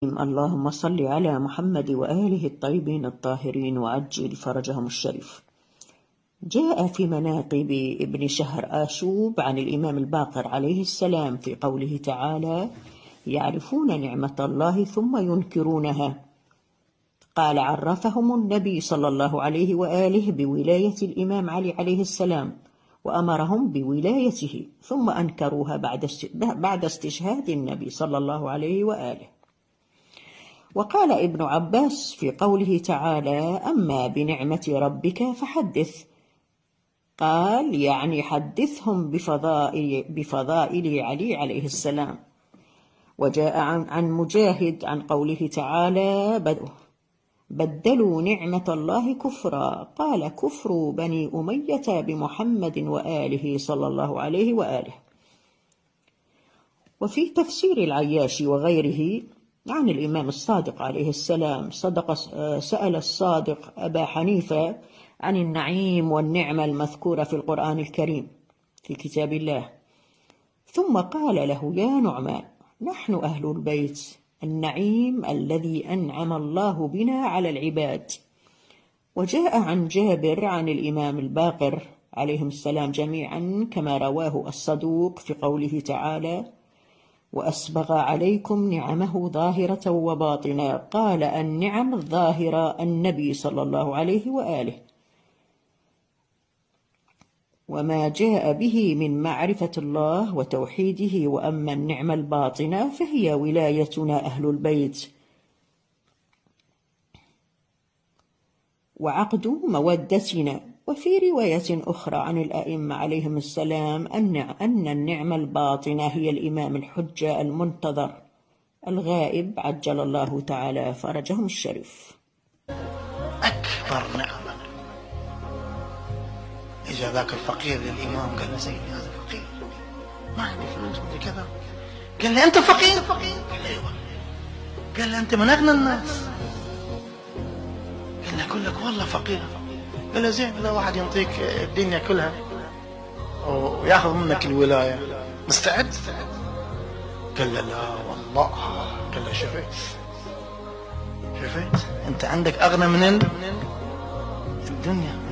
اللهم صل على محمد وآله الطيبين الطاهرين وعجل فرجهم الشريف. جاء في مناقب ابن شهر آشوب عن الإمام الباقر عليه السلام في قوله تعالى: يعرفون نعمة الله ثم ينكرونها. قال: عرفهم النبي صلى الله عليه وآله بولاية الإمام علي عليه السلام، وأمرهم بولايته، ثم أنكروها بعد استشهاد النبي صلى الله عليه وآله. وقال ابن عباس في قوله تعالى: أما بنعمة ربك فحدث، قال يعني حدثهم بفضائل علي عليه السلام. وجاء عن مجاهد عن قوله تعالى: بدلوا نعمة الله كفرا، قال: كفر بني أمية بمحمد وآله صلى الله عليه وآله. وفي تفسير العياش وغيره عن الإمام الصادق عليه السلام: سأل الصادق أبا حنيفة عن النعيم والنعمة المذكورة في القرآن الكريم في كتاب الله، ثم قال له: يا نعمان، نحن أهل البيت النعيم الذي أنعم الله بنا على العباد. وجاء عن جابر عن الإمام الباقر عليهم السلام جميعا كما رواه الصدوق في قوله تعالى: وأسبغ عليكم نعمه ظاهرة وباطنة، قال: النعم الظاهرة النبي صلى الله عليه وآله، وما جاء به من معرفة الله وتوحيده. وأما النعمة الباطنة فهي ولايتنا أهل البيت وعقد مودتنا. وفي رواية أخرى عن الأئمة عليهم السلام أن النعمة الباطنة هي الإمام الحجة المنتظر الغائب عجل الله تعالى فرجهم الشريف. أكبر نعمة إجا ذاك الفقير للإمام قال له: سيدي هذا فقير ما عندي فلوس بدي كذا. قال له: أنت فقير؟ قال له: أيوة. قال له: أنت من أغنى الناس؟ قال له: أقول لك والله فقير. قال له: زين، إذا واحد ينطيك الدنيا كلها وياخذ منك الولاية مستعد؟ قال له: لا والله. قال له: شفت أنت عندك أغنى من الدنيا.